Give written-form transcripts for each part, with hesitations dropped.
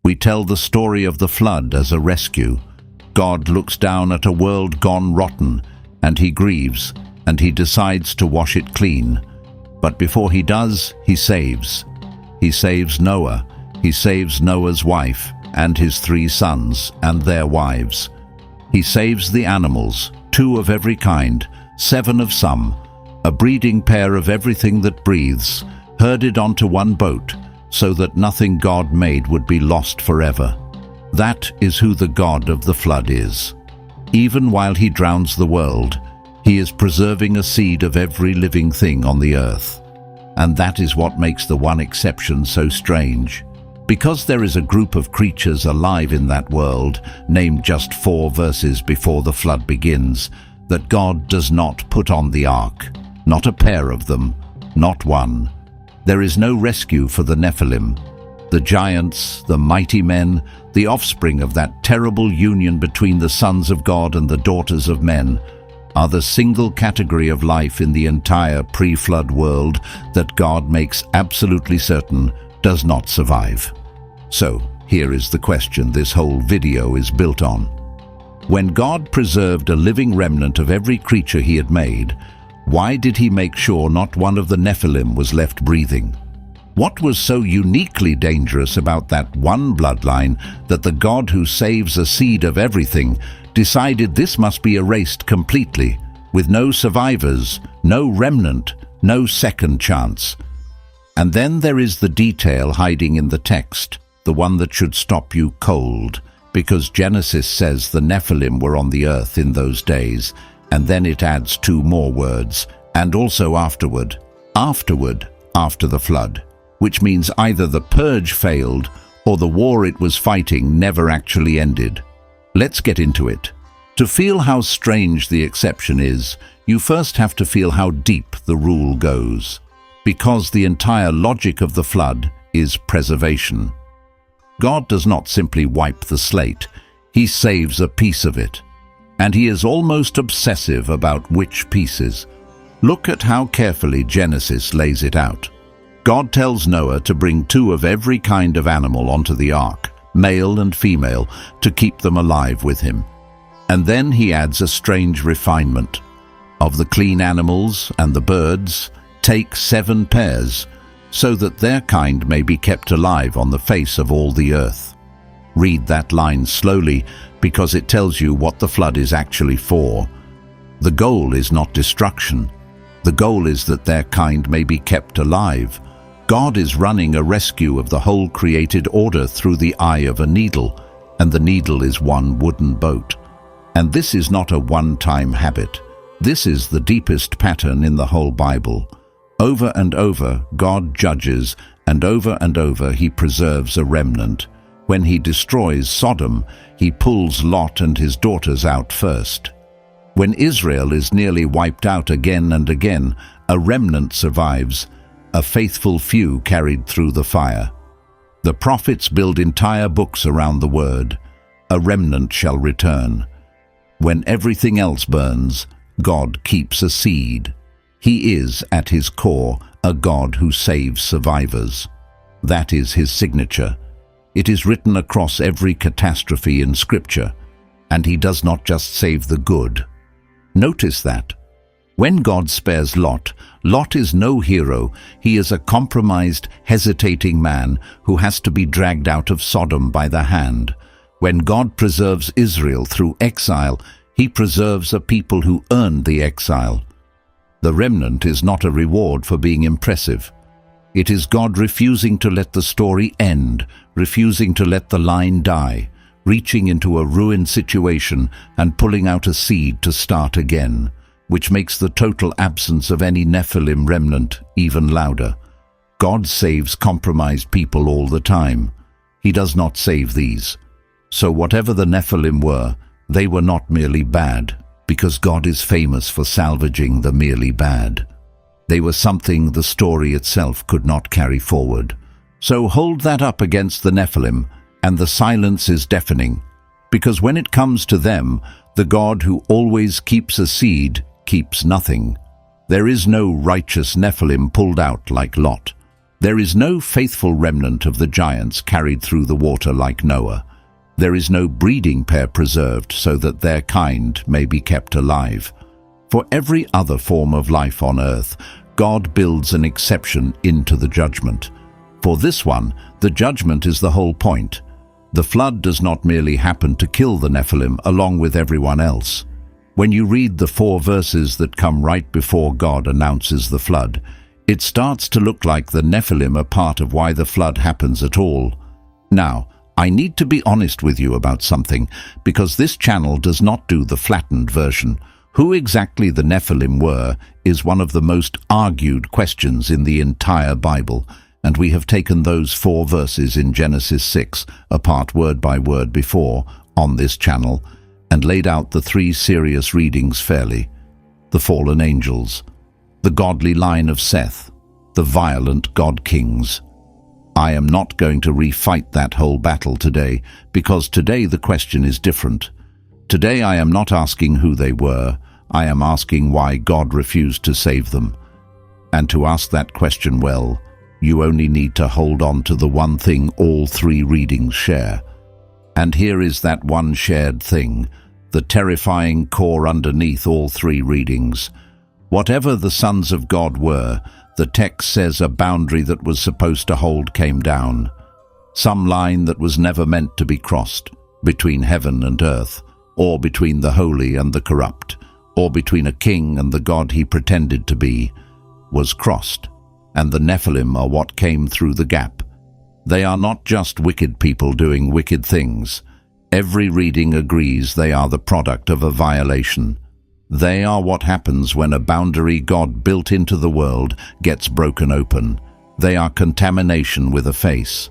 We tell the story of the flood as a rescue. God looks down at a world gone rotten, and he grieves, and he decides to wash it clean. But before he does, he saves. He saves Noah. He saves Noah's wife and his 3 sons and their wives. He saves the animals, 2 of every kind, 7 of some, a breeding pair of everything that breathes, herded onto one boat, so that nothing God made would be lost forever. That is who the God of the flood is. Even while he drowns the world, he is preserving a seed of every living thing on the earth. And that is what makes the one exception so strange. Because there is a group of creatures alive in that world, named just 4 verses before the flood begins, that God does not put on the ark. Not a pair of them, not one. There is no rescue for the Nephilim. The giants, the mighty men, the offspring of that terrible union between the sons of God and the daughters of men, are the single category of life in the entire pre-flood world that God makes absolutely certain does not survive. So, here is the question this whole video is built on. When God preserved a living remnant of every creature he had made, why did he make sure not one of the Nephilim was left breathing? What was so uniquely dangerous about that one bloodline that the God who saves a seed of everything decided this must be erased completely, with no survivors, no remnant, no second chance? And then there is the detail hiding in the text, the one that should stop you cold, because Genesis says the Nephilim were on the earth in those days, and then it adds 2 more words, and also afterward, after the flood, which means either the purge failed or the war it was fighting never actually ended. Let's get into it. To feel how strange the exception is, you first have to feel how deep the rule goes, because the entire logic of the flood is preservation. God does not simply wipe the slate, he saves a piece of it. And he is almost obsessive about which pieces. Look at how carefully Genesis lays it out. God tells Noah to bring 2 of every kind of animal onto the ark, male and female, to keep them alive with him. And then he adds a strange refinement. Of the clean animals and the birds, take 7 pairs, so that their kind may be kept alive on the face of all the earth. Read that line slowly, because it tells you what the flood is actually for. The goal is not destruction. The goal is that their kind may be kept alive. God is running a rescue of the whole created order through the eye of a needle, and the needle is one wooden boat. And this is not a one-time habit. This is the deepest pattern in the whole Bible. Over and over, God judges, and over he preserves a remnant. When he destroys Sodom, he pulls Lot and his daughters out first. When Israel is nearly wiped out again and again, a remnant survives, a faithful few carried through the fire. The prophets build entire books around the word, a remnant shall return. When everything else burns, God keeps a seed. He is, at his core, a God who saves survivors. That is his signature. It is written across every catastrophe in Scripture, and he does not just save the good. Notice that. When God spares Lot, Lot is no hero. He is a compromised, hesitating man who has to be dragged out of Sodom by the hand. When God preserves Israel through exile, he preserves a people who earned the exile. The remnant is not a reward for being impressive. It is God refusing to let the story end, refusing to let the line die, reaching into a ruined situation and pulling out a seed to start again, which makes the total absence of any Nephilim remnant even louder. God saves compromised people all the time. He does not save these. So whatever the Nephilim were, they were not merely bad, because God is famous for salvaging the merely bad. They were something the story itself could not carry forward. So hold that up against the Nephilim, and the silence is deafening, because when it comes to them, the God who always keeps a seed keeps nothing. There is no righteous Nephilim pulled out like Lot. There is no faithful remnant of the giants carried through the water like Noah. There is no breeding pair preserved so that their kind may be kept alive. For every other form of life on earth, God builds an exception into the judgment. For this one, the judgment is the whole point. The flood does not merely happen to kill the Nephilim along with everyone else. When you read the 4 verses that come right before God announces the flood, it starts to look like the Nephilim are part of why the flood happens at all. Now, I need to be honest with you about something, because this channel does not do the flattened version. Who exactly the Nephilim were is one of the most argued questions in the entire Bible, and we have taken those 4 verses in Genesis 6 apart word by word before on this channel and laid out the 3 serious readings fairly. The fallen angels, the godly line of Seth, the violent god-kings. I am not going to refight that whole battle today, because today the question is different. Today I am not asking who they were, I am asking why God refused to save them. And to ask that question well, you only need to hold on to the one thing all 3 readings share. And here is that one shared thing, the terrifying core underneath all 3 readings. Whatever the sons of God were, the text says a boundary that was supposed to hold came down. Some line that was never meant to be crossed, between heaven and earth, or between the holy and the corrupt, or between a king and the God he pretended to be, was crossed, and the Nephilim are what came through the gap. They are not just wicked people doing wicked things. Every reading agrees they are the product of a violation. They are what happens when a boundary God built into the world gets broken open. They are contamination with a face.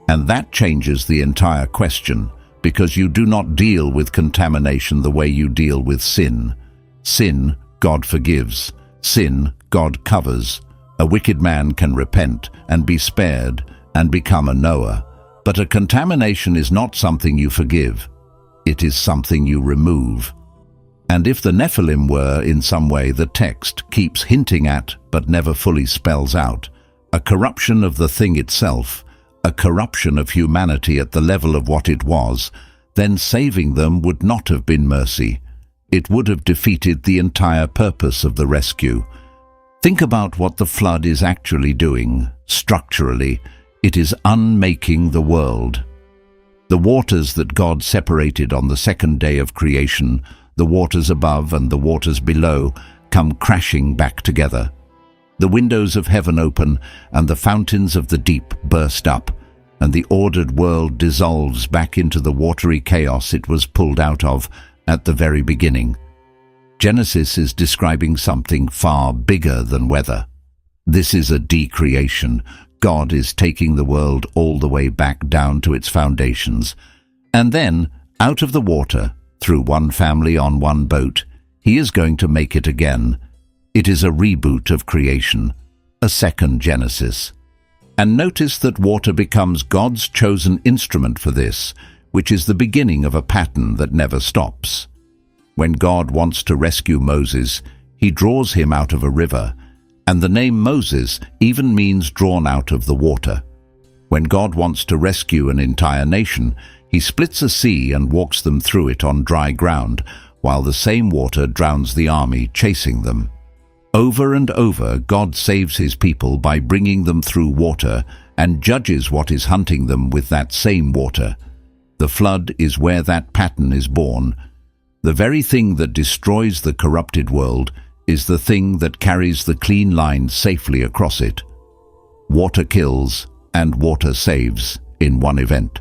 And that changes the entire question, because you do not deal with contamination the way you deal with sin. Sin, God forgives. Sin, God covers. A wicked man can repent and be spared and become a Noah. But a contamination is not something you forgive. It is something you remove. And if the Nephilim were, in some way, the text keeps hinting at but never fully spells out, a corruption of the thing itself, a corruption of humanity at the level of what it was, then saving them would not have been mercy. It would have defeated the entire purpose of the rescue. Think about what the flood is actually doing. Structurally, it is unmaking the world. The waters that God separated on the 2nd day of creation, the waters above and the waters below, come crashing back together. The windows of heaven open, and the fountains of the deep burst up, and the ordered world dissolves back into the watery chaos it was pulled out of at the very beginning. Genesis is describing something far bigger than weather. This is a decreation. God is taking the world all the way back down to its foundations, and then, out of the water, through one family on one boat, he is going to make it again. It is a reboot of creation, a second Genesis. And notice that water becomes God's chosen instrument for this, which is the beginning of a pattern that never stops. When God wants to rescue Moses, he draws him out of a river, and the name Moses even means drawn out of the water. When God wants to rescue an entire nation, he splits a sea and walks them through it on dry ground, while the same water drowns the army chasing them. Over and over, God saves his people by bringing them through water and judges what is hunting them with that same water. The flood is where that pattern is born. The very thing that destroys the corrupted world is the thing that carries the clean line safely across it. Water kills and water saves in one event.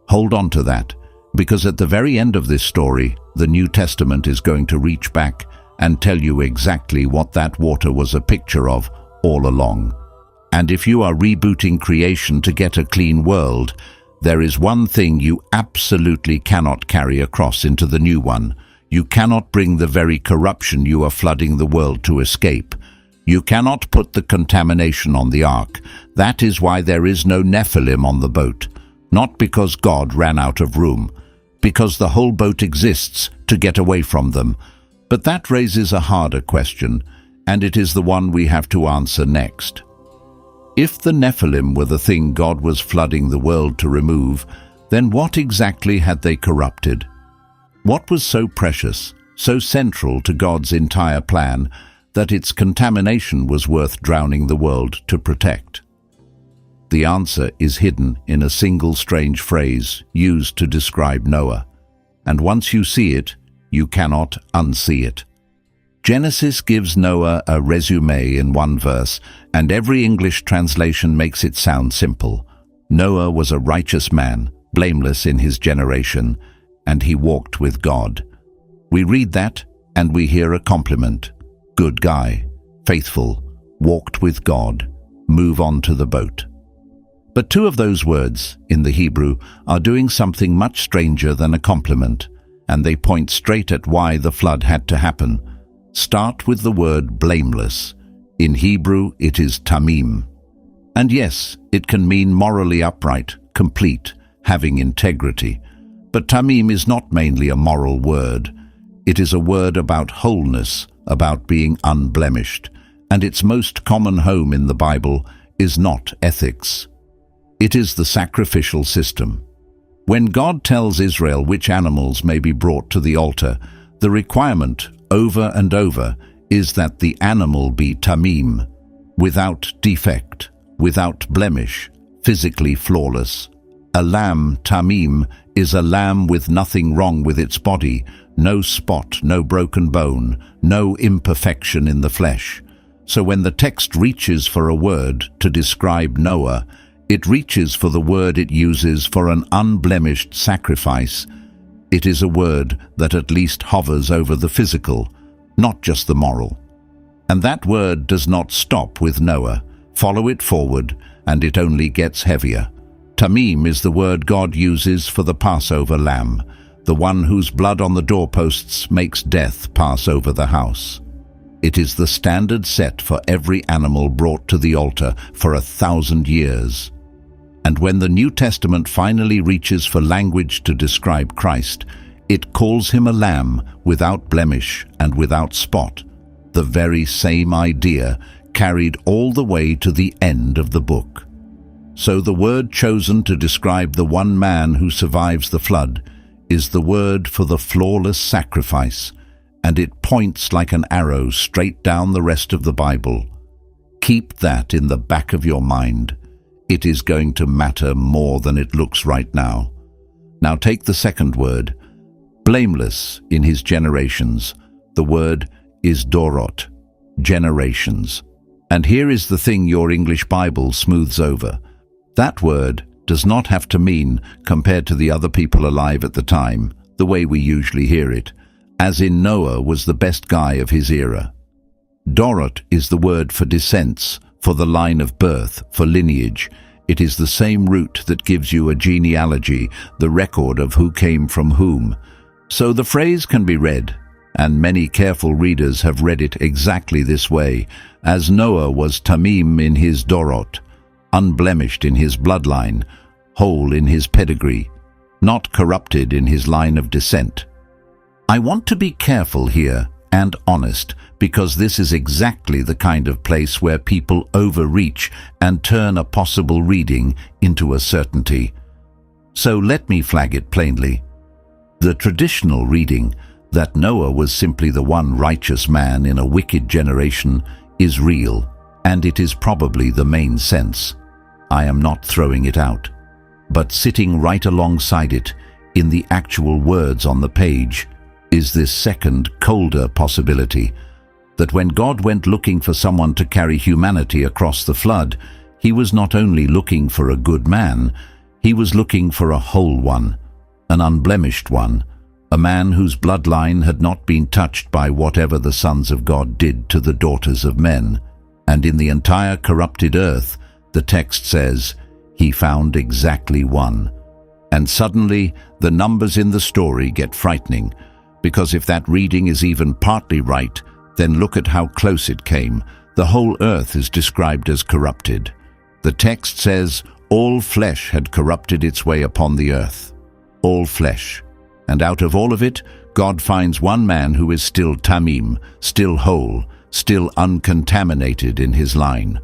Hold on to that, because at the very end of this story, the New Testament is going to reach back and tell you exactly what that water was a picture of all along. And if you are rebooting creation to get a clean world, there is one thing you absolutely cannot carry across into the new one. You cannot bring the very corruption you are flooding the world to escape. You cannot put the contamination on the ark. That is why there is no Nephilim on the boat. Not because God ran out of room, because the whole boat exists to get away from them. But that raises a harder question, and it is the one we have to answer next. If the Nephilim were the thing God was flooding the world to remove, then what exactly had they corrupted? What was so precious, so central to God's entire plan, that its contamination was worth drowning the world to protect? The answer is hidden in a single strange phrase used to describe Noah, and once you see it, you cannot unsee it. Genesis gives Noah a resume in one verse, and every English translation makes it sound simple. Noah was a righteous man, blameless in his generation, and he walked with God. We read that, and we hear a compliment. Good guy, faithful, walked with God, move on to the boat. But two of those words, in the Hebrew, are doing something much stranger than a compliment, and they point straight at why the flood had to happen. Start with the word blameless. In Hebrew, it is tamim. And yes, it can mean morally upright, complete, having integrity. But tamim is not mainly a moral word. It is a word about wholeness, about being unblemished, and its most common home in the Bible is not ethics. It is the sacrificial system. When God tells Israel which animals may be brought to the altar, the requirement, over and over, is that the animal be tamim, without defect, without blemish, physically flawless. A lamb, tamim, is a lamb with nothing wrong with its body, no spot, no broken bone, no imperfection in the flesh. So when the text reaches for a word to describe Noah, it reaches for the word it uses for an unblemished sacrifice. It is a word that at least hovers over the physical, not just the moral. And that word does not stop with Noah. Follow it forward, and it only gets heavier. Tamim is the word God uses for the Passover lamb, the one whose blood on the doorposts makes death pass over the house. It is the standard set for every animal brought to the altar for 1,000 years. And when the New Testament finally reaches for language to describe Christ, it calls him a lamb without blemish and without spot, the very same idea carried all the way to the end of the book. So the word chosen to describe the one man who survives the flood is the word for the flawless sacrifice, and it points like an arrow straight down the rest of the Bible. Keep that in the back of your mind. It is going to matter more than it looks right now. Now take the second word, blameless in his generations. The word is dorot, generations. And here is the thing your English Bible smooths over. That word does not have to mean, compared to the other people alive at the time, the way we usually hear it, as in Noah was the best guy of his era. Dorot is the word for descents, for the line of birth, for lineage. It is the same root that gives you a genealogy, the record of who came from whom. So the phrase can be read, and many careful readers have read it exactly this way, as Noah was tamim in his dorot, unblemished in his bloodline, whole in his pedigree, not corrupted in his line of descent. I want to be careful here and honest, because this is exactly the kind of place where people overreach and turn a possible reading into a certainty. So let me flag it plainly. The traditional reading, that Noah was simply the one righteous man in a wicked generation, is real, and it is probably the main sense. I am not throwing it out. But sitting right alongside it, in the actual words on the page, is this second, colder possibility, that when God went looking for someone to carry humanity across the flood, he was not only looking for a good man, he was looking for a whole one, an unblemished one, a man whose bloodline had not been touched by whatever the sons of God did to the daughters of men. And in the entire corrupted earth, the text says, he found exactly one. And suddenly, the numbers in the story get frightening, because if that reading is even partly right, then look at how close it came. The whole earth is described as corrupted. The text says, all flesh had corrupted its way upon the earth. All flesh. And out of all of it, God finds one man who is still tamim, still whole, still uncontaminated in his line.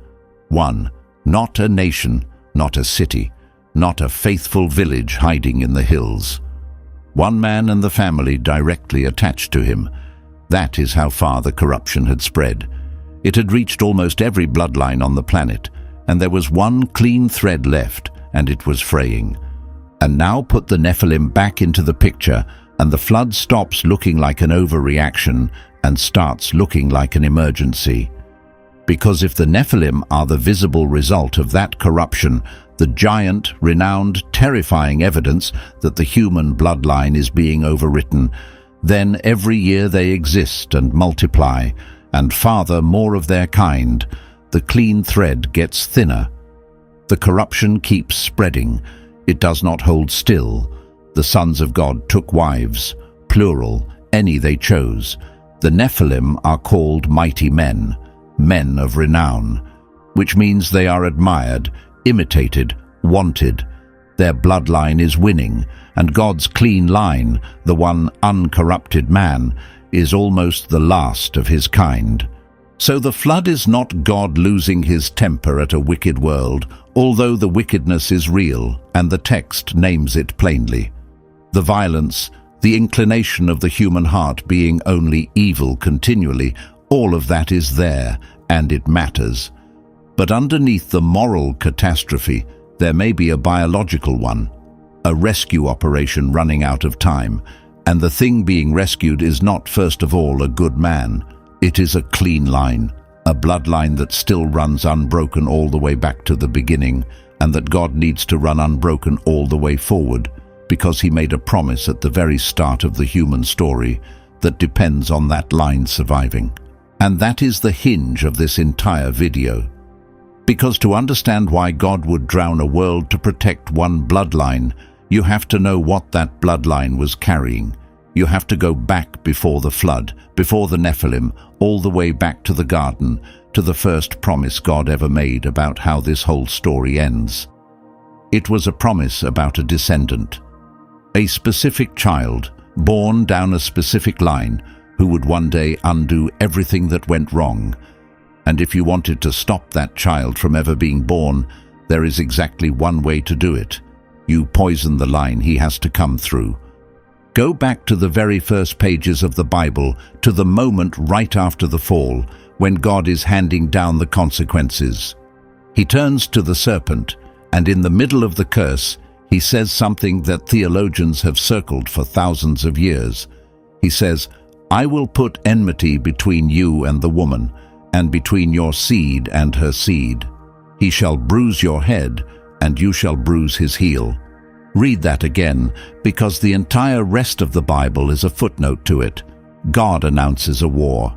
One, Not a nation, not a city, not a faithful village hiding in the hills. One man and the family directly attached to him. That is how far the corruption had spread. It had reached almost every bloodline on the planet, and there was one clean thread left, and it was fraying. And now put the Nephilim back into the picture, and the flood stops looking like an overreaction and starts looking like an emergency. Because if the Nephilim are the visible result of that corruption, the giant, renowned, terrifying evidence that the human bloodline is being overwritten, then every year they exist and multiply, and father more of their kind, the clean thread gets thinner. The corruption keeps spreading. It does not hold still. The sons of God took wives, plural, any they chose. The Nephilim are called mighty men, men of renown, which means they are admired, imitated, wanted. Their bloodline is winning, and God's clean line, the one uncorrupted man, is almost the last of his kind. So the flood is not God losing his temper at a wicked world, although the wickedness is real, and the text names it plainly. The violence, the inclination of the human heart being only evil continually, all of that is there, and it matters. But underneath the moral catastrophe, there may be a biological one, a rescue operation running out of time, and the thing being rescued is not first of all a good man. It is a clean line, a bloodline that still runs unbroken all the way back to the beginning, and that God needs to run unbroken all the way forward, because he made a promise at the very start of the human story that depends on that line surviving. And that is the hinge of this entire video. Because to understand why God would drown a world to protect one bloodline, you have to know what that bloodline was carrying. You have to go back before the flood, before the Nephilim, all the way back to the garden, to the first promise God ever made about how this whole story ends. It was a promise about a descendant, a specific child, born down a specific line, who would one day undo everything that went wrong. And if you wanted to stop that child from ever being born, there is exactly one way to do it. You poison the line he has to come through. Go back to the very first pages of the Bible, to the moment right after the fall, when God is handing down the consequences. He turns to the serpent, and in the middle of the curse, he says something that theologians have circled for thousands of years. He says, "I will put enmity between you and the woman, and between your seed and her seed. He shall bruise your head, and you shall bruise his heel." Read that again, because the entire rest of the Bible is a footnote to it. God announces a war,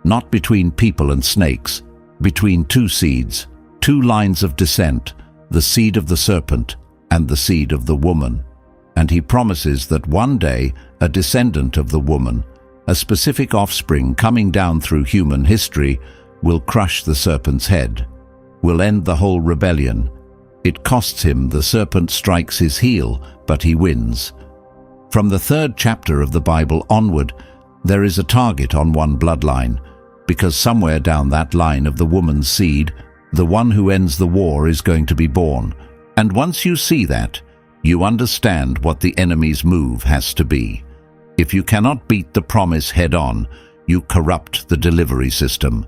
not between people and snakes, between two seeds, two lines of descent, the seed of the serpent and the seed of the woman. And he promises that one day a descendant of the woman, a specific offspring coming down through human history, will crush the serpent's head, will end the whole rebellion. It costs him, the serpent strikes his heel, but he wins. From the 3rd chapter of the Bible onward, there is a target on one bloodline, because somewhere down that line of the woman's seed, the one who ends the war is going to be born. And once you see that, you understand what the enemy's move has to be. If you cannot beat the promise head-on, you corrupt the delivery system.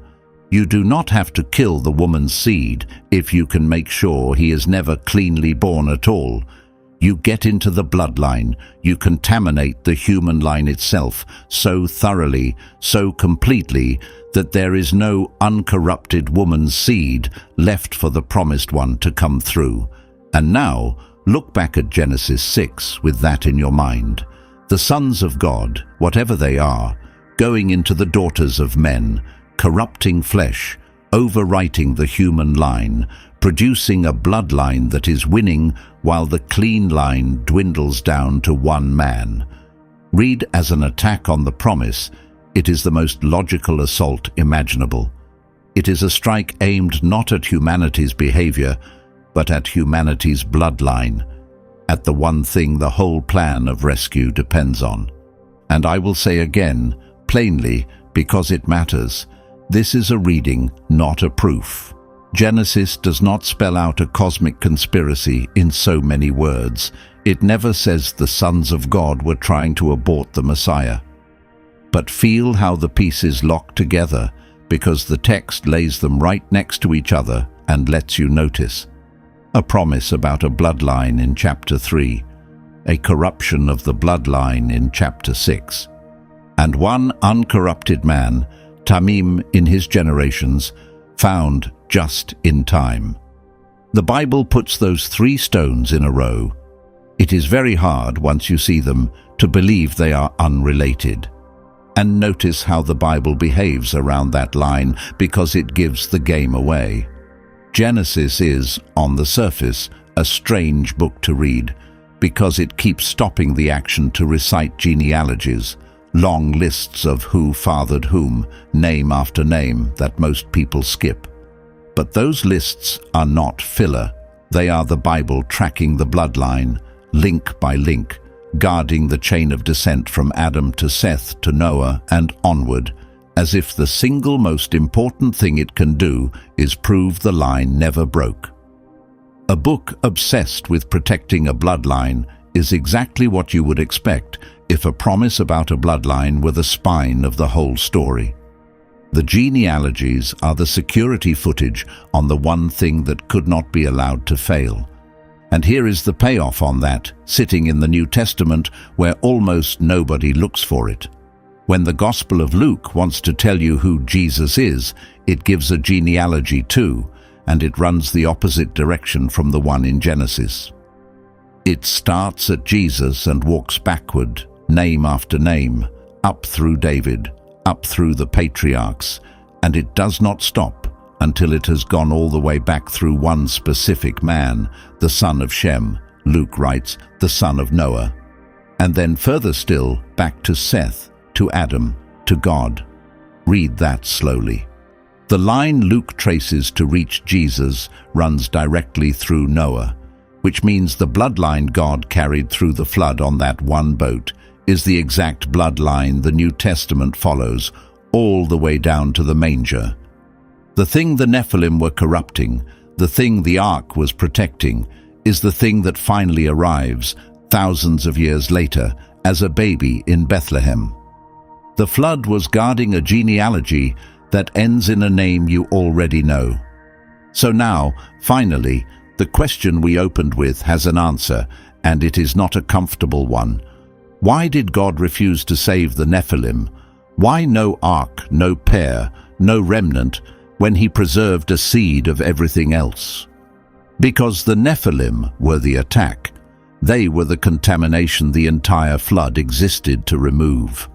You do not have to kill the woman's seed if you can make sure he is never cleanly born at all. You get into the bloodline, you contaminate the human line itself so thoroughly, so completely, that there is no uncorrupted woman's seed left for the promised one to come through. And now, look back at Genesis 6 with that in your mind. The sons of God, whatever they are, going into the daughters of men, corrupting flesh, overwriting the human line, producing a bloodline that is winning while the clean line dwindles down to one man. Read as an attack on the promise, it is the most logical assault imaginable. It is a strike aimed not at humanity's behavior, but at humanity's bloodline, at the one thing the whole plan of rescue depends on. And I will say again, plainly, because it matters, this is a reading, not a proof. Genesis does not spell out a cosmic conspiracy in so many words. It never says the sons of God were trying to abort the Messiah. But feel how the pieces lock together, because the text lays them right next to each other and lets you notice. A promise about a bloodline in chapter 3, a corruption of the bloodline in chapter 6, and one uncorrupted man, Tamim in his generations, found just in time. The Bible puts those 3 stones in a row. It is very hard, once you see them, to believe they are unrelated. And notice how the Bible behaves around that line, because it gives the game away. Genesis is, on the surface, a strange book to read, because it keeps stopping the action to recite genealogies, long lists of who fathered whom, name after name, that most people skip. But those lists are not filler. They are the Bible tracking the bloodline, link by link, guarding the chain of descent from Adam to Seth to Noah and onward, as if the single most important thing it can do is prove the line never broke. A book obsessed with protecting a bloodline is exactly what you would expect if a promise about a bloodline were the spine of the whole story. The genealogies are the security footage on the one thing that could not be allowed to fail. And here is the payoff on that, sitting in the New Testament where almost nobody looks for it. When the Gospel of Luke wants to tell you who Jesus is, it gives a genealogy too, and it runs the opposite direction from the one in Genesis. It starts at Jesus and walks backward, name after name, up through David, up through the patriarchs, and it does not stop until it has gone all the way back through one specific man, the son of Shem, Luke writes, the son of Noah, and then further still back to Seth, to Adam, to God. Read that slowly. The line Luke traces to reach Jesus runs directly through Noah, which means the bloodline God carried through the flood on that one boat is the exact bloodline the New Testament follows, all the way down to the manger. The thing the Nephilim were corrupting, the thing the ark was protecting, is the thing that finally arrives, thousands of years later, as a baby in Bethlehem. The flood was guarding a genealogy that ends in a name you already know. So now, finally, the question we opened with has an answer, and it is not a comfortable one. Why did God refuse to save the Nephilim? Why no ark, no pair, no remnant, when he preserved a seed of everything else? Because the Nephilim were the attack. They were the contamination the entire flood existed to remove.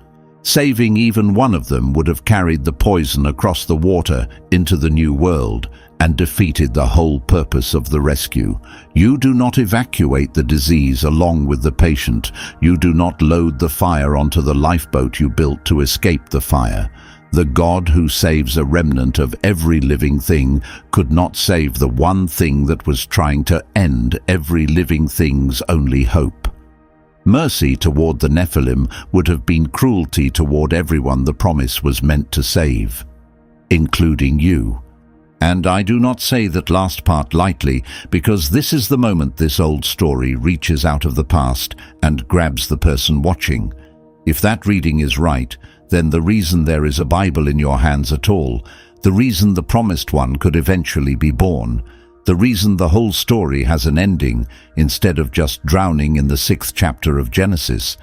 Saving even one of them would have carried the poison across the water into the new world and defeated the whole purpose of the rescue. You do not evacuate the disease along with the patient. You do not load the fire onto the lifeboat you built to escape the fire. The God who saves a remnant of every living thing could not save the one thing that was trying to end every living thing's only hope. Mercy toward the Nephilim would have been cruelty toward everyone the promise was meant to save, including you. And I do not say that last part lightly, because this is the moment this old story reaches out of the past and grabs the person watching. If that reading is right, then the reason there is a Bible in your hands at all, the reason the promised one could eventually be born, the reason the whole story has an ending instead of just drowning in the 6th chapter of Genesis,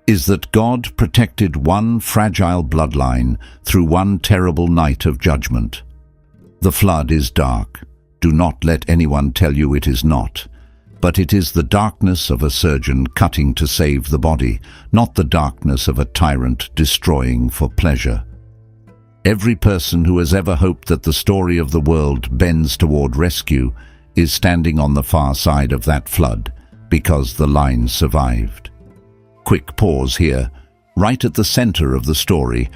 is that God protected one fragile bloodline through one terrible night of judgment. The flood is dark. Do not let anyone tell you it is not. But it is the darkness of a surgeon cutting to save the body, not the darkness of a tyrant destroying for pleasure. Every person who has ever hoped that the story of the world bends toward rescue is standing on the far side of that flood, because the line survived. Quick pause here, right at the center of the story,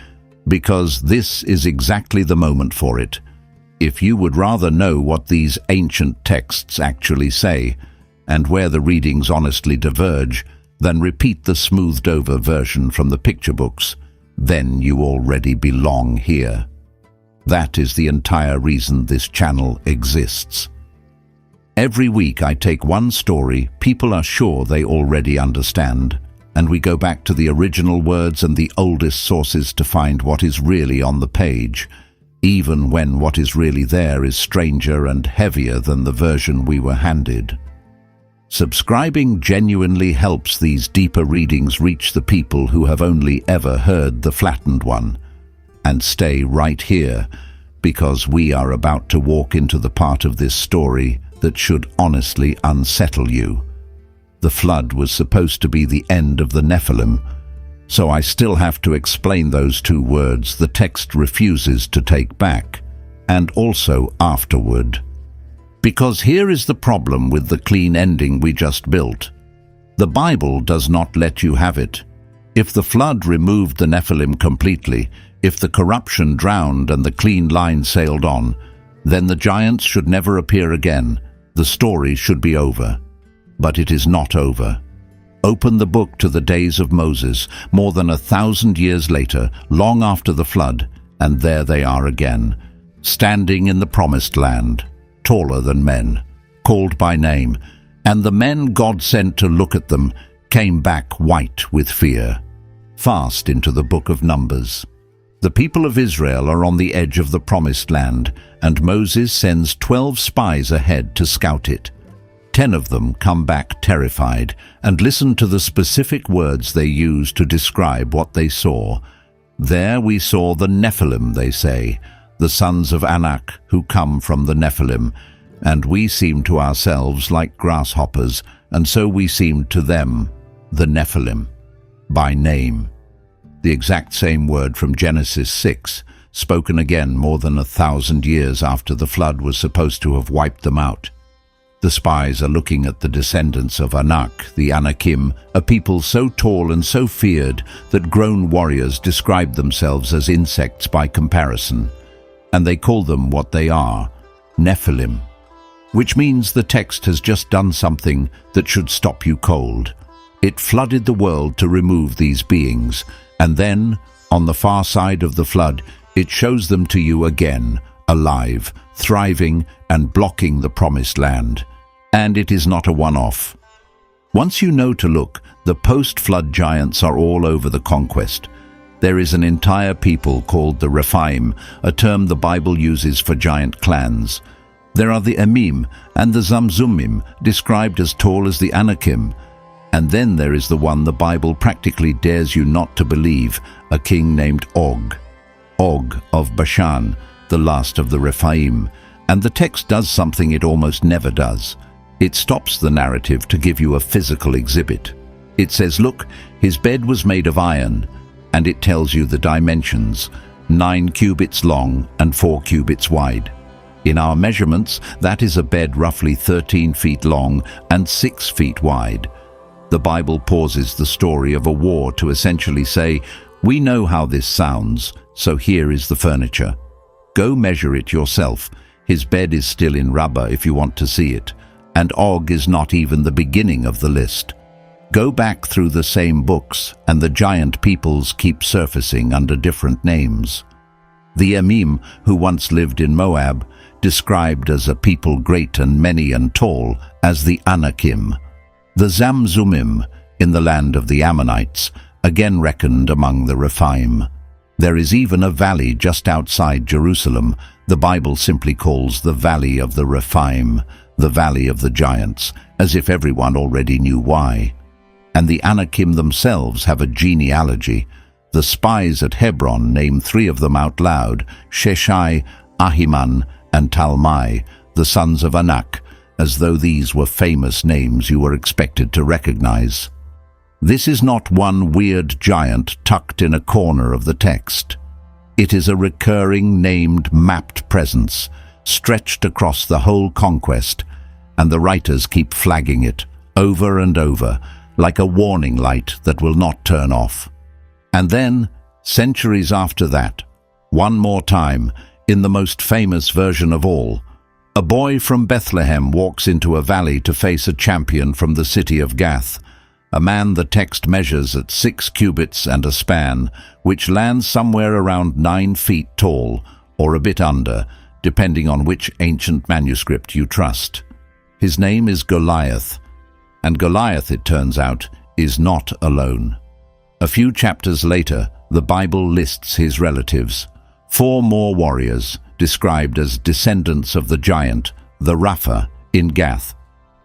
because this is exactly the moment for it. If you would rather know what these ancient texts actually say, and where the readings honestly diverge, than repeat the smoothed-over version from the picture books, then you already belong here. That is the entire reason this channel exists. Every week I take one story people are sure they already understand, and we go back to the original words and the oldest sources to find what is really on the page, even when what is really there is stranger and heavier than the version we were handed. Subscribing genuinely helps these deeper readings reach the people who have only ever heard the flattened one. And stay right here, because we are about to walk into the part of this story that should honestly unsettle you. The flood was supposed to be the end of the Nephilim, so I still have to explain those two words the text refuses to take back, and also afterward. Because here is the problem with the clean ending we just built. The Bible does not let you have it. If the flood removed the Nephilim completely, if the corruption drowned and the clean line sailed on, then the giants should never appear again. The story should be over. But it is not over. Open the book to the days of Moses, more than 1,000 years later, long after the flood, and there they are again, standing in the promised land, taller than men, called by name, and the men God sent to look at them came back white with fear. Fast into the book of Numbers. The people of Israel are on the edge of the promised land, and Moses sends 12 spies ahead to scout it. 10 of them come back terrified, and listen to the specific words they use to describe what they saw. There we saw the Nephilim, they say, the sons of Anak who come from the Nephilim, and we seemed to ourselves like grasshoppers, and so we seemed to them, the Nephilim, by name. The exact same word from Genesis 6, spoken again more than 1,000 years after the flood was supposed to have wiped them out. The spies are looking at the descendants of Anak, the Anakim, a people so tall and so feared that grown warriors describe themselves as insects by comparison, and they call them what they are, Nephilim, which means the text has just done something that should stop you cold. It flooded the world to remove these beings, and then, on the far side of the flood, it shows them to you again, alive, thriving, and blocking the promised land. And it is not a one-off. Once you know to look, the post-flood giants are all over the conquest. There is an entire people called the Rephaim, a term the Bible uses for giant clans. There are the Emim and the Zamzumim, described as tall as the Anakim. And then there is the one the Bible practically dares you not to believe, a king named Og. Og of Bashan, the last of the Rephaim. And the text does something it almost never does. It stops the narrative to give you a physical exhibit. It says, look, his bed was made of iron, and it tells you the dimensions, 9 cubits long and 4 cubits wide. In our measurements, that is a bed roughly 13 feet long and 6 feet wide. The Bible pauses the story of a war to essentially say, we know how this sounds, so here is the furniture. Go measure it yourself. His bed is still in rubber if you want to see it, and Og is not even the beginning of the list. Go back through the same books, and the giant peoples keep surfacing under different names. The Emim, who once lived in Moab, described as a people great and many and tall, as the Anakim. The Zamzumim, in the land of the Ammonites, again reckoned among the Rephaim. There is even a valley just outside Jerusalem the Bible simply calls the Valley of the Rephaim, the Valley of the Giants, as if everyone already knew why. And the Anakim themselves have a genealogy. The spies at Hebron name 3 of them out loud, Sheshai, Ahiman, and Talmai, the sons of Anak, as though these were famous names you were expected to recognize. This is not one weird giant tucked in a corner of the text. It is a recurring named mapped presence, stretched across the whole conquest, and the writers keep flagging it, over and over, like a warning light that will not turn off. And then, centuries after that, one more time, in the most famous version of all, a boy from Bethlehem walks into a valley to face a champion from the city of Gath, a man the text measures at 6 cubits and a span, which lands somewhere around 9 feet tall, or a bit under, depending on which ancient manuscript you trust. His name is Goliath, and Goliath, it turns out, is not alone. A few chapters later, the Bible lists his relatives, 4 more warriors, described as descendants of the giant, the Rapha, in Gath.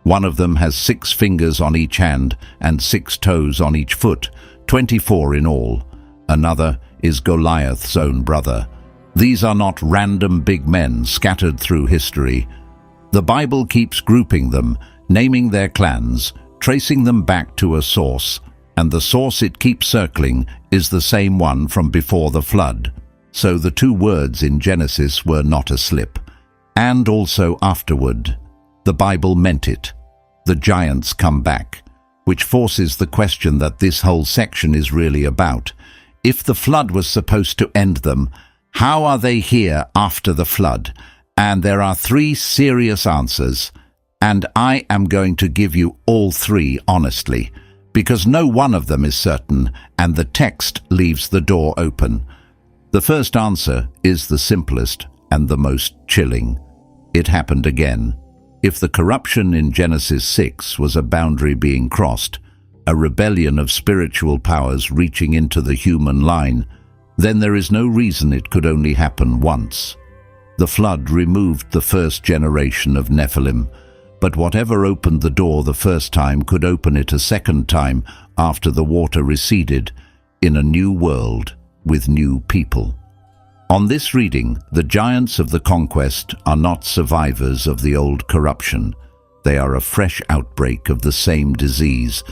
One of them has 6 fingers on each hand and 6 toes on each foot, 24 in all. Another is Goliath's own brother. These are not random big men scattered through history. The Bible keeps grouping them, naming their clans, tracing them back to a source, and the source it keeps circling is the same one from before the flood. So the 2 words in Genesis were not a slip. And also afterward. The Bible meant it. The giants come back, which forces the question that this whole section is really about. If the flood was supposed to end them, how are they here after the flood? And there are 3 serious answers, and I am going to give you all 3 honestly, because no one of them is certain, and the text leaves the door open. The first answer is the simplest and the most chilling. It happened again. If the corruption in Genesis 6 was a boundary being crossed, a rebellion of spiritual powers reaching into the human line, then there is no reason it could only happen once. The flood removed the first generation of Nephilim, but whatever opened the door the first time could open it a second time after the water receded, in a new world with new people. On this reading, the giants of the conquest are not survivors of the old corruption. They are a fresh outbreak of the same disease.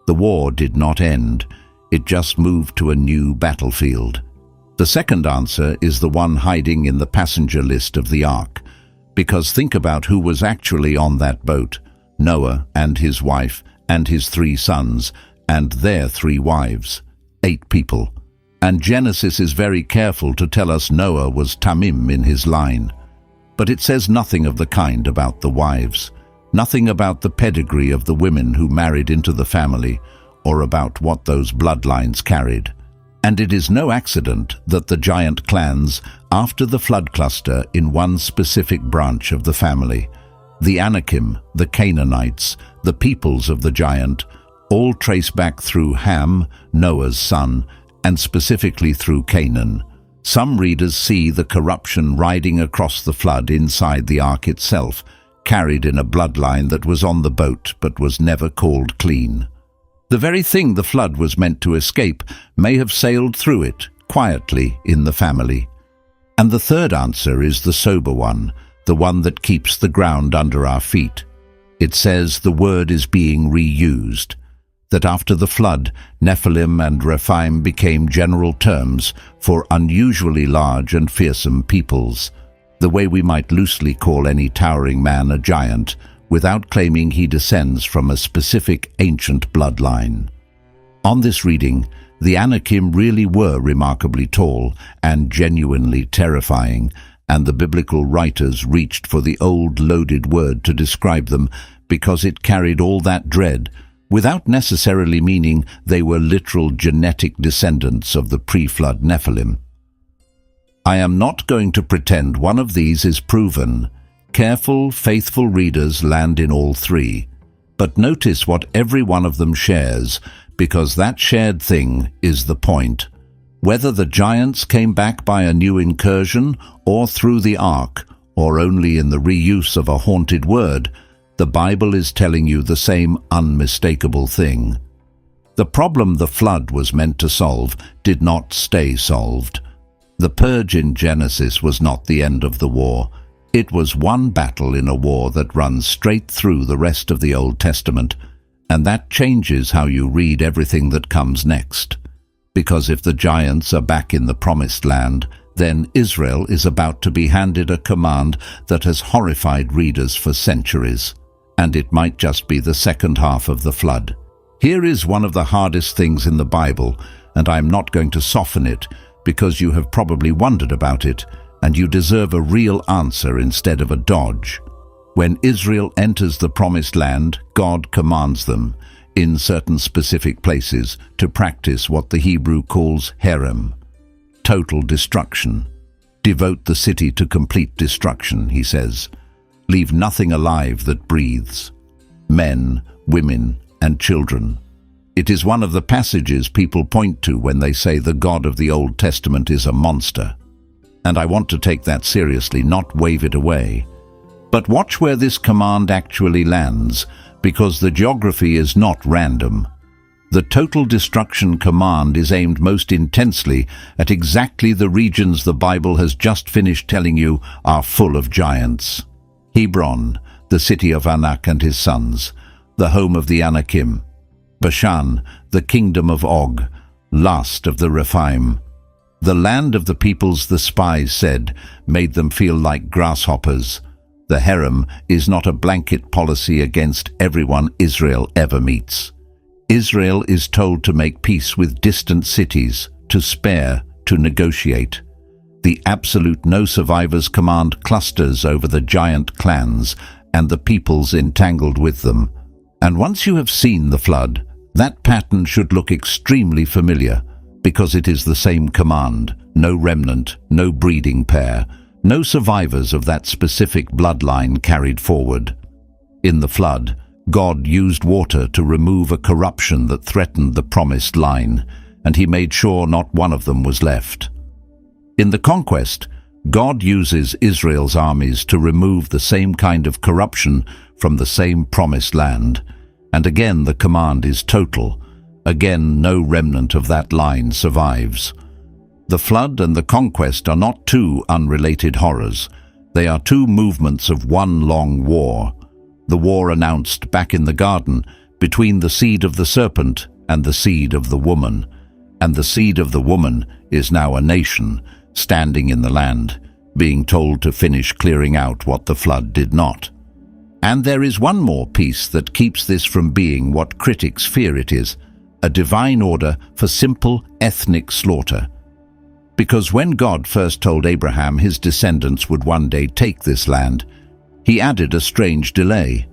The war did not end. It just moved to a new battlefield. The second answer is the one hiding in the passenger list of the ark. Because think about who was actually on that boat: Noah and his wife and his 3 sons and their 3 wives. 8 people. And Genesis is very careful to tell us Noah was Tamim in his line. But it says nothing of the kind about the wives, nothing about the pedigree of the women who married into the family, or about what those bloodlines carried. And it is no accident that the giant clans, after the flood cluster in one specific branch of the family, the Anakim, the Canaanites, the peoples of the giant, all trace back through Ham, Noah's son, and specifically through Canaan. Some readers see the corruption riding across the flood inside the ark itself, carried in a bloodline that was on the boat but was never called clean. The very thing the flood was meant to escape may have sailed through it, quietly, in the family. And the third answer is the sober one, the one that keeps the ground under our feet. It says the word is being reused, that after the flood, Nephilim and Rephaim became general terms for unusually large and fearsome peoples, the way we might loosely call any towering man a giant, without claiming he descends from a specific ancient bloodline. On this reading, the Anakim really were remarkably tall and genuinely terrifying, and the biblical writers reached for the old loaded word to describe them because it carried all that dread, without necessarily meaning they were literal genetic descendants of the pre-flood Nephilim. I am not going to pretend one of these is proven. Careful, faithful readers land in all 3. But notice what every one of them shares, because that shared thing is the point. Whether the giants came back by a new incursion, or through the ark, or only in the reuse of a haunted word, the Bible is telling you the same unmistakable thing. The problem the flood was meant to solve did not stay solved. The purge in Genesis was not the end of the war. It was one battle in a war that runs straight through the rest of the Old Testament, and that changes how you read everything that comes next. Because if the giants are back in the Promised Land, then Israel is about to be handed a command that has horrified readers for centuries. And it might just be the second half of the flood. Here is one of the hardest things in the Bible, and I'm not going to soften it, because you have probably wondered about it, and you deserve a real answer instead of a dodge. When Israel enters the Promised Land, God commands them, in certain specific places, to practice what the Hebrew calls herem, total destruction. Devote the city to complete destruction, he says. Leave nothing alive that breathes. Men, women, and children. It is one of the passages people point to when they say the God of the Old Testament is a monster. And I want to take that seriously, not wave it away. But watch where this command actually lands, because the geography is not random. The total destruction command is aimed most intensely at exactly the regions the Bible has just finished telling you are full of giants. Hebron, the city of Anak and his sons, the home of the Anakim. Bashan, the kingdom of Og, last of the Rephaim. The land of the peoples, the spies said, made them feel like grasshoppers. The harem is not a blanket policy against everyone Israel ever meets. Israel is told to make peace with distant cities, to spare, to negotiate. The absolute no survivors command clusters over the giant clans and the peoples entangled with them. And once you have seen the flood, that pattern should look extremely familiar, because it is the same command: no remnant, no breeding pair, no survivors of that specific bloodline carried forward. In the flood, God used water to remove a corruption that threatened the promised line, and he made sure not one of them was left. In the conquest, God uses Israel's armies to remove the same kind of corruption from the same promised land, and again the command is total. Again, no remnant of that line survives. The flood and the conquest are not two unrelated horrors. They are two movements of one long war. The war announced back in the garden between the seed of the serpent and the seed of the woman. And the seed of the woman is now a nation, standing in the land, being told to finish clearing out what the flood did not. And there is one more piece that keeps this from being what critics fear it is: a divine order for simple ethnic slaughter. Because when God first told Abraham his descendants would one day take this land, he added a strange delay.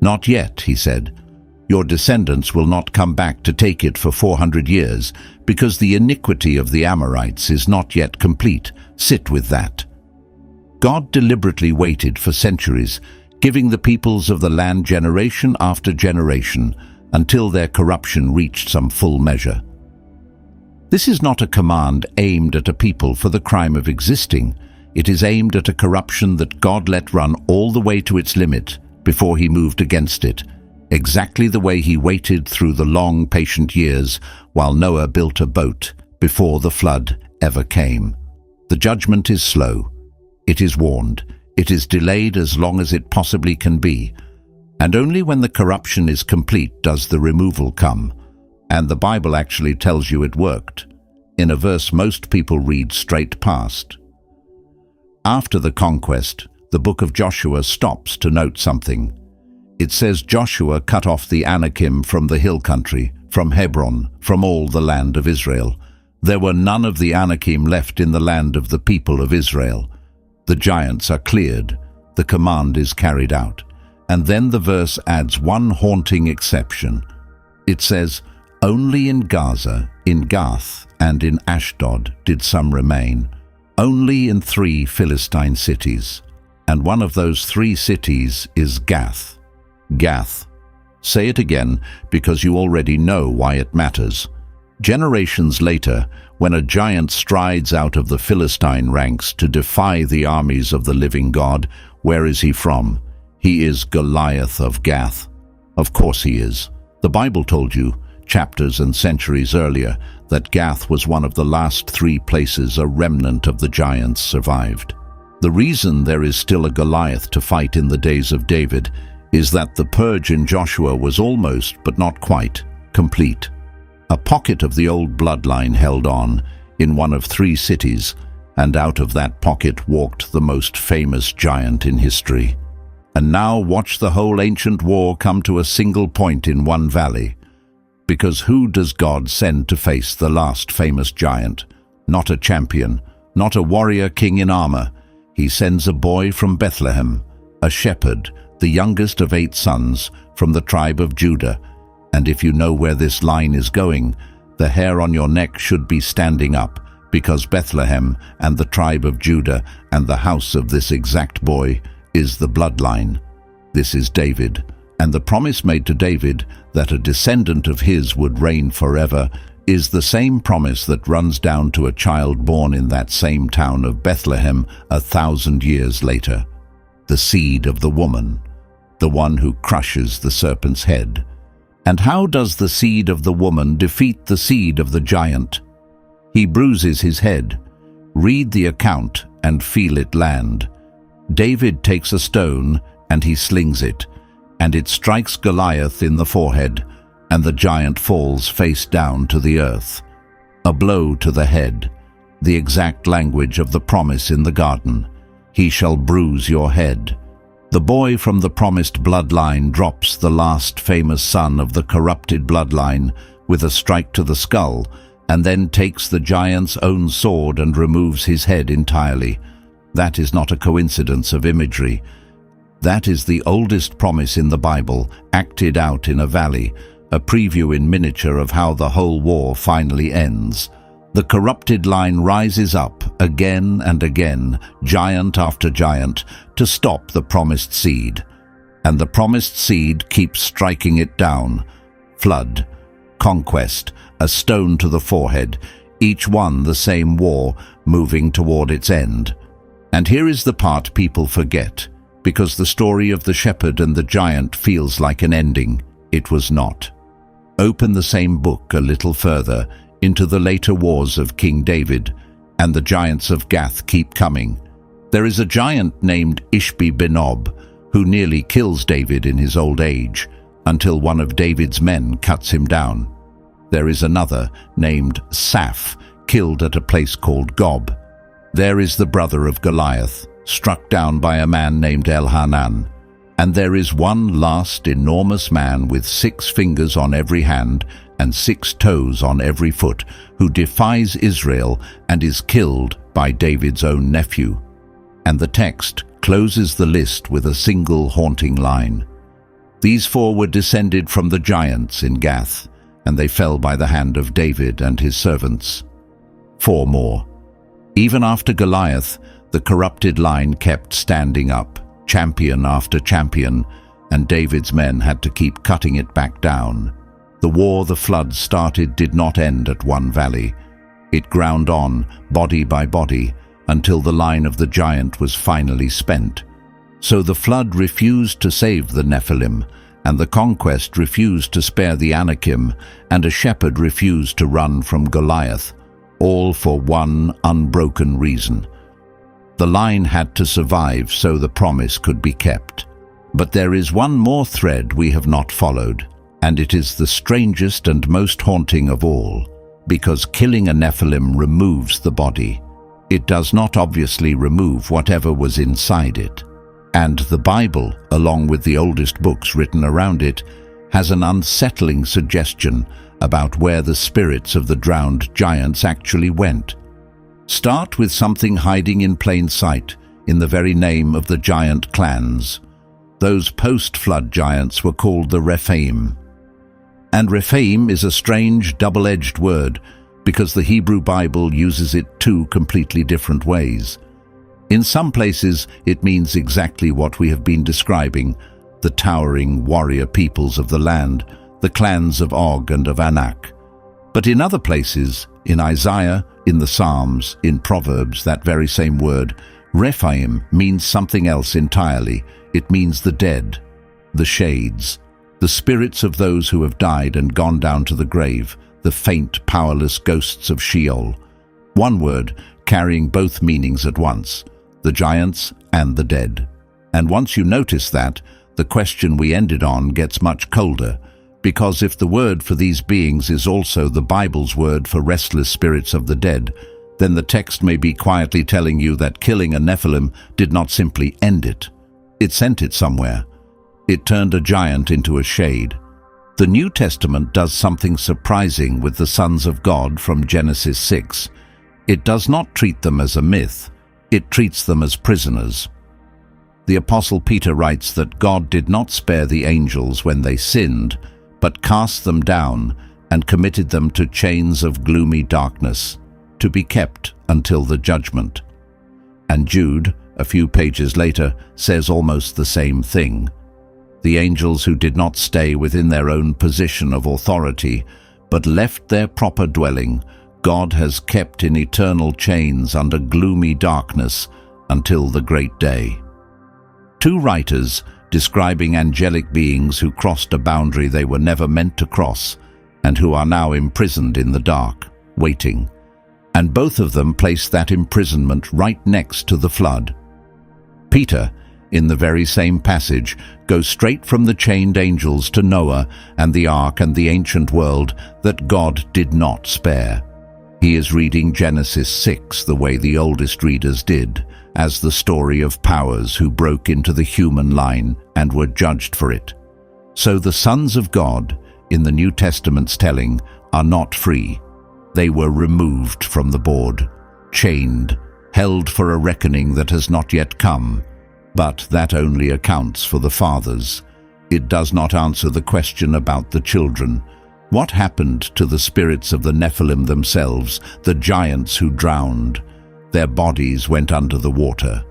"Not yet," he said. "Your descendants will not come back to take it for 400 years, because the iniquity of the Amorites is not yet complete. Sit with that." God deliberately waited for centuries, giving the peoples of the land generation after generation, until their corruption reached some full measure. This is not a command aimed at a people for the crime of existing. It is aimed at a corruption that God let run all the way to its limit before he moved against it, exactly the way he waited through the long, patient years while Noah built a boat before the flood ever came. The judgment is slow. It is warned. It is delayed as long as it possibly can be. And only when the corruption is complete does the removal come. And the Bible actually tells you it worked, in a verse most people read straight past. After the conquest, the book of Joshua stops to note something. It says Joshua cut off the Anakim from the hill country, from Hebron, from all the land of Israel. There were none of the Anakim left in the land of the people of Israel. The giants are cleared. The command is carried out. And then the verse adds one haunting exception. It says, "Only in Gaza, in Gath, and in Ashdod did some remain." Only in 3 Philistine cities. And one of those 3 cities is Gath. Gath. Say it again, because you already know why it matters. Generations later, when a giant strides out of the Philistine ranks to defy the armies of the living God, where is he from? He is Goliath of Gath. Of course he is. The Bible told you, chapters and centuries earlier, that Gath was one of the last 3 places a remnant of the giants survived. The reason there is still a Goliath to fight in the days of David is that the purge in Joshua was almost, but not quite, complete. A pocket of the old bloodline held on in one of 3 cities, and out of that pocket walked the most famous giant in history. And now watch the whole ancient war come to a single point in one valley. Because who does God send to face the last famous giant? Not a champion, not a warrior king in armor. He sends a boy from Bethlehem, a shepherd, the youngest of 8 sons, from the tribe of Judah. And if you know where this line is going, the hair on your neck should be standing up, because Bethlehem and the tribe of Judah and the house of this exact boy is the bloodline. This is David, and the promise made to David that a descendant of his would reign forever is the same promise that runs down to a child born in that same town of Bethlehem 1,000 years later. The seed of the woman, the one who crushes the serpent's head. And how does the seed of the woman defeat the seed of the giant? He bruises his head. Read the account and feel it land. David takes a stone and he slings it, and it strikes Goliath in the forehead, and the giant falls face down to the earth. A blow to the head, the exact language of the promise in the garden. He shall bruise your head. The boy from the promised bloodline drops the last famous son of the corrupted bloodline with a strike to the skull, and then takes the giant's own sword and removes his head entirely. That is not a coincidence of imagery. That is the oldest promise in the Bible, acted out in a valley, a preview in miniature of how the whole war finally ends. The corrupted line rises up again and again, giant after giant, to stop the promised seed. And the promised seed keeps striking it down. Flood, conquest, a stone to the forehead, each one the same war, moving toward its end. And here is the part people forget, because the story of the shepherd and the giant feels like an ending. It was not. Open the same book a little further, into the later wars of King David, and the giants of Gath keep coming. There is a giant named Ishbi-Benob, who nearly kills David in his old age, until one of David's men cuts him down. There is another, named Saph, killed at a place called Gob. There is the brother of Goliath, struck down by a man named Elhanan. And there is one last enormous man with 6 fingers on every hand and 6 toes on every foot, who defies Israel and is killed by David's own nephew. And the text closes the list with a single haunting line. These 4 were descended from the giants in Gath, and they fell by the hand of David and his servants. 4 more. Even after Goliath, the corrupted line kept standing up, champion after champion, and David's men had to keep cutting it back down. The war the flood started did not end at one valley. It ground on, body by body, until the line of the giant was finally spent. So the flood refused to save the Nephilim, and the conquest refused to spare the Anakim, and a shepherd refused to run from Goliath, all for one unbroken reason. The line had to survive so the promise could be kept. But there is one more thread we have not followed, and it is the strangest and most haunting of all, because killing a Nephilim removes the body. It does not obviously remove whatever was inside it. And the Bible, along with the oldest books written around it, has an unsettling suggestion about where the spirits of the drowned giants actually went. Start with something hiding in plain sight, in the very name of the giant clans. Those post-flood giants were called the Rephaim. And Rephaim is a strange, double-edged word, because the Hebrew Bible uses it 2 completely different ways. In some places, it means exactly what we have been describing, the towering warrior peoples of the land, the clans of Og and of Anak. But in other places, in Isaiah, in the Psalms, in Proverbs, that very same word, Rephaim means something else entirely. It means the dead, the shades, the spirits of those who have died and gone down to the grave, the faint, powerless ghosts of Sheol. One word carrying both meanings at once, the giants and the dead. And once you notice that, the question we ended on gets much colder, because if the word for these beings is also the Bible's word for restless spirits of the dead, then the text may be quietly telling you that killing a Nephilim did not simply end it. It sent it somewhere. It turned a giant into a shade. The New Testament does something surprising with the sons of God from Genesis 6. It does not treat them as a myth. It treats them as prisoners. The Apostle Peter writes that God did not spare the angels when they sinned, but cast them down and committed them to chains of gloomy darkness. to be kept until the judgment. And Jude, a few pages later, says almost the same thing. The angels who did not stay within their own position of authority, but left their proper dwelling, God has kept in eternal chains under gloomy darkness until the great day. Two writers describing angelic beings who crossed a boundary they were never meant to cross and who are now imprisoned in the dark, waiting. And both of them place that imprisonment right next to the flood. Peter, in the very same passage, goes straight from the chained angels to Noah and the ark and the ancient world that God did not spare. He is reading Genesis 6 the way the oldest readers did, as the story of powers who broke into the human line and were judged for it. So the sons of God, in the New Testament's telling, are not free. They were removed from the board, chained, held for a reckoning that has not yet come. But that only accounts for the fathers. It does not answer the question about the children. What happened to the spirits of the Nephilim themselves, the giants who drowned? Their bodies went under the water.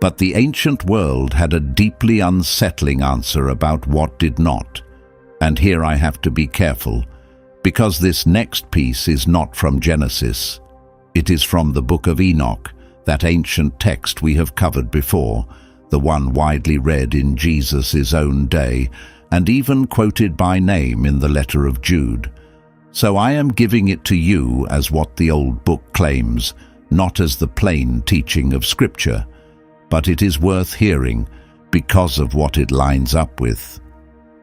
But the ancient world had a deeply unsettling answer about what did not. And here I have to be careful, because this next piece is not from Genesis. It is from the book of Enoch, that ancient text we have covered before, the one widely read in Jesus' own day, and even quoted by name in the letter of Jude. So I am giving it to you as what the old book claims, not as the plain teaching of Scripture, but it is worth hearing because of what it lines up with.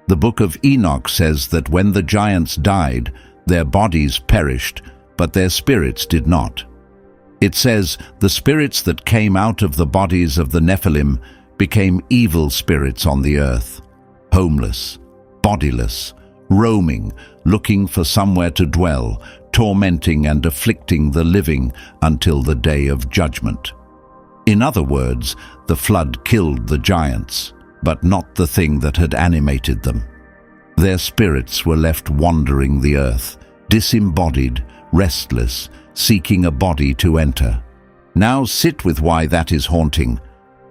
The book of Enoch says that when the giants died, their bodies perished, but their spirits did not. It says the spirits that came out of the bodies of the Nephilim became evil spirits on the earth, homeless, bodiless, roaming, looking for somewhere to dwell, tormenting and afflicting the living until the day of judgment. In other words, the flood killed the giants, but not the thing that had animated them. Their spirits were left wandering the earth, disembodied, restless, seeking a body to enter. Now sit with why that is haunting,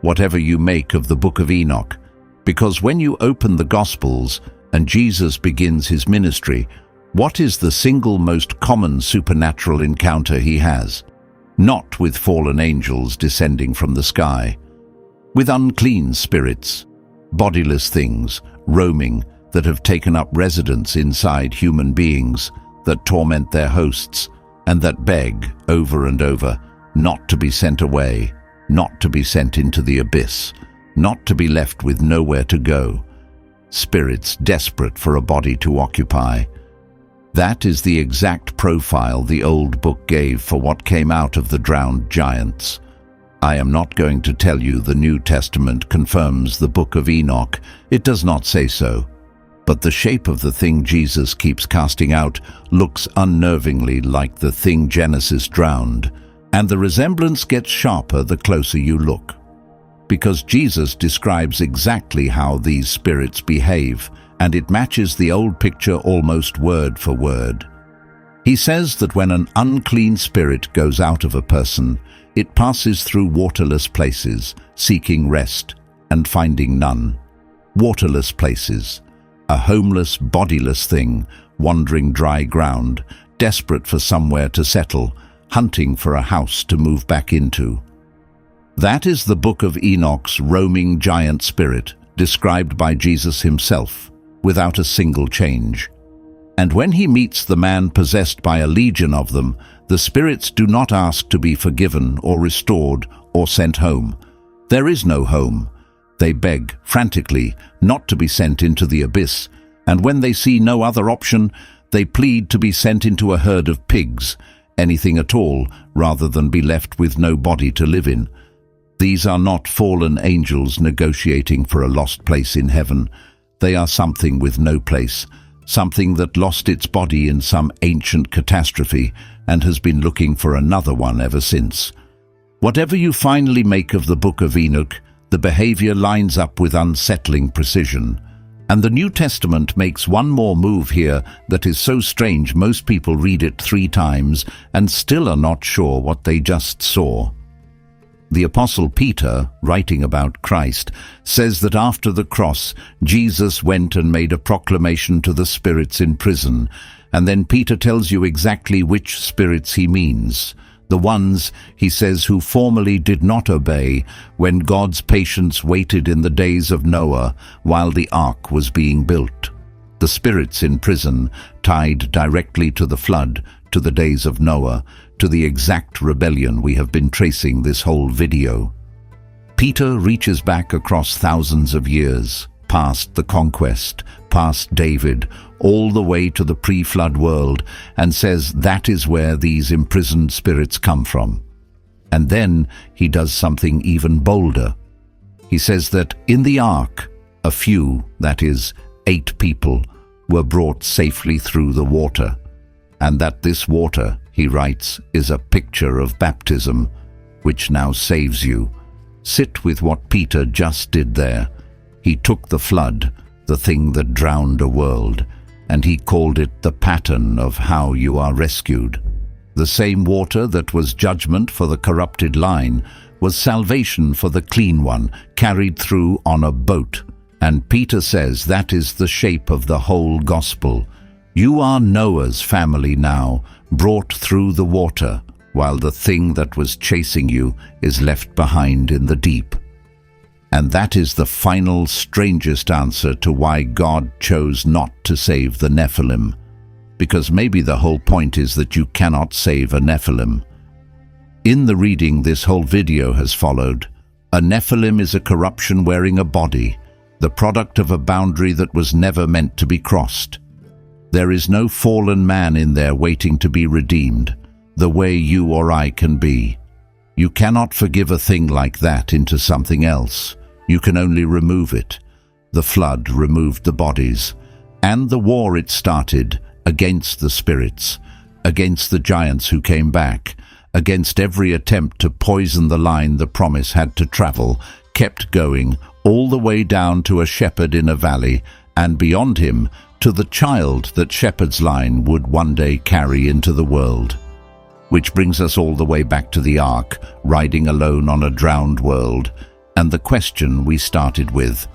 whatever you make of the book of Enoch, because when you open the Gospels and Jesus begins his ministry, what is the single most common supernatural encounter he has? Not with fallen angels descending from the sky, with unclean spirits, bodiless things, roaming, that have taken up residence inside human beings, that torment their hosts, and that beg, over and over, not to be sent away, not to be sent into the abyss, not to be left with nowhere to go. Spirits desperate for a body to occupy. That is the exact profile the old book gave for what came out of the drowned giants. I am not going to tell you the New Testament confirms the book of Enoch. It does not say so. But the shape of the thing Jesus keeps casting out looks unnervingly like the thing Genesis drowned, and the resemblance gets sharper the closer you look. Because Jesus describes exactly how these spirits behave, and it matches the old picture almost word for word. He says that when an unclean spirit goes out of a person, it passes through waterless places, seeking rest and finding none. Waterless places. A homeless, bodiless thing, wandering dry ground, desperate for somewhere to settle, hunting for a house to move back into. That is the book of Enoch's roaming giant spirit, described by Jesus himself, without a single change. And when he meets the man possessed by a legion of them, the spirits do not ask to be forgiven or restored or sent home. There is no home. They beg, frantically, not to be sent into the abyss, and when they see no other option, they plead to be sent into a herd of pigs, anything at all, rather than be left with no body to live in. These are not fallen angels negotiating for a lost place in heaven. They are something with no place, something that lost its body in some ancient catastrophe and has been looking for another one ever since. Whatever you finally make of the book of Enoch, the behavior lines up with unsettling precision. And the New Testament makes one more move here that is so strange most people read it 3 times and still are not sure what they just saw. The Apostle Peter, writing about Christ, says that after the cross, Jesus went and made a proclamation to the spirits in prison, and then Peter tells you exactly which spirits he means. The ones, he says, who formerly did not obey when God's patience waited in the days of Noah while the ark was being built. The spirits in prison tied directly to the flood, to the days of Noah, to the exact rebellion we have been tracing this whole video. Peter reaches back across thousands of years, past the conquest, past David, all the way to the pre-flood world, and says that is where these imprisoned spirits come from. And then he does something even bolder. He says that in the ark, a few, that is, 8 people, were brought safely through the water, and that this water, he writes, is a picture of baptism, which now saves you. Sit with what Peter just did there. He took the flood, the thing that drowned a world, and he called it the pattern of how you are rescued. The same water that was judgment for the corrupted line was salvation for the clean one, carried through on a boat. And Peter says that is the shape of the whole gospel. You are Noah's family now, brought through the water, while the thing that was chasing you is left behind in the deep. And that is the final, strangest answer to why God chose not to save the Nephilim. Because maybe the whole point is that you cannot save a Nephilim. In the reading this whole video has followed, a Nephilim is a corruption wearing a body, the product of a boundary that was never meant to be crossed. There is no fallen man in there waiting to be redeemed, the way you or I can be. You cannot forgive a thing like that into something else. You can only remove it. The flood removed the bodies, and the war it started against the spirits, against the giants who came back, against every attempt to poison the line the promise had to travel, kept going all the way down to a shepherd in a valley, and beyond him to the child that shepherd's line would one day carry into the world. Which brings us all the way back to the ark, riding alone on a drowned world, and the question we started with.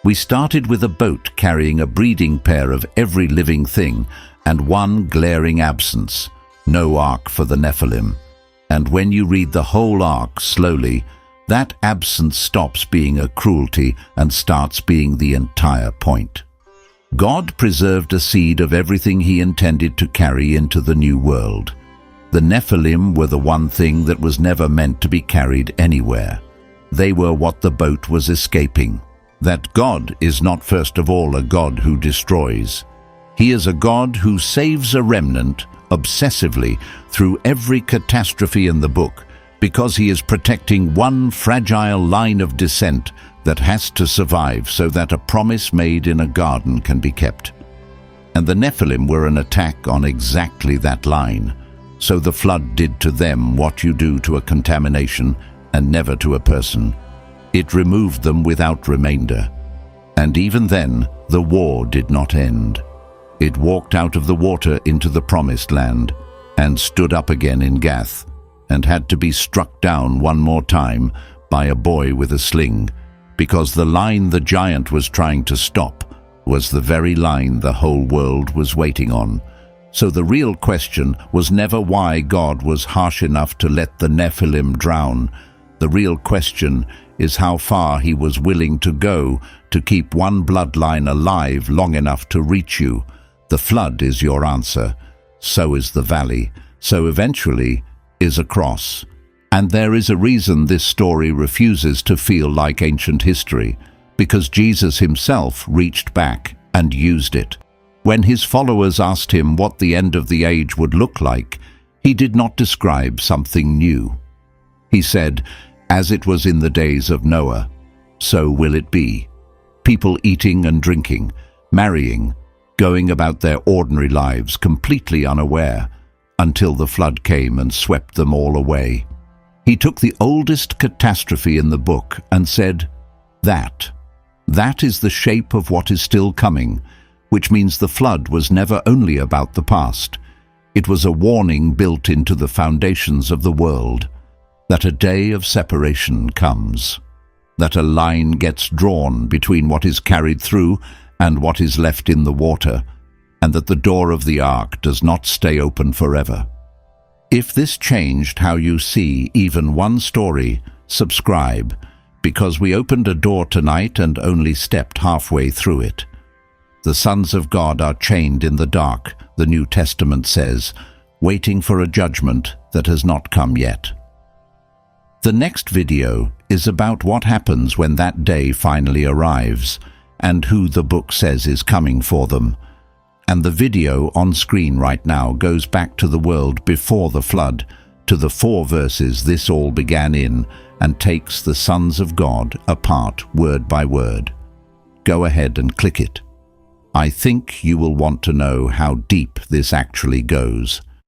We started with a boat carrying a breeding pair of every living thing and one glaring absence, no ark for the Nephilim. And when you read the whole ark slowly, that absence stops being a cruelty and starts being the entire point. God preserved a seed of everything he intended to carry into the new world. The Nephilim were the one thing that was never meant to be carried anywhere. They were what the boat was escaping. That God is not first of all a God who destroys. He is a God who saves a remnant obsessively through every catastrophe in the book, because he is protecting one fragile line of descent that has to survive so that a promise made in a garden can be kept. And the Nephilim were an attack on exactly that line. So the flood did to them what you do to a contamination and never to a person. It removed them without remainder. And even then, the war did not end. It walked out of the water into the promised land and stood up again in Gath, and had to be struck down one more time by a boy with a sling, because the line the giant was trying to stop was the very line the whole world was waiting on. So the real question was never why God was harsh enough to let the Nephilim drown. The real question is how far he was willing to go to keep one bloodline alive long enough to reach you. The flood is your answer. So is the valley. So eventually is a cross. And there is a reason this story refuses to feel like ancient history, because Jesus himself reached back and used it. When his followers asked him what the end of the age would look like, he did not describe something new. He said, as it was in the days of Noah, so will it be. People eating and drinking, marrying, going about their ordinary lives completely unaware, until the flood came and swept them all away. He took the oldest catastrophe in the book and said, that That is the shape of what is still coming, which means the flood was never only about the past. It was a warning built into the foundations of the world, that a day of separation comes, that a line gets drawn between what is carried through and what is left in the water, and that the door of the ark does not stay open forever. If this changed how you see even one story, subscribe, because we opened a door tonight and only stepped halfway through it. The sons of God are chained in the dark, the New Testament says, waiting for a judgment that has not come yet. The next video is about what happens when that day finally arrives, and who the book says is coming for them. And the video on screen right now goes back to the world before the flood, to the 4 verses this all began in, and takes the sons of God apart word by word. Go ahead and click it. I think you will want to know how deep this actually goes.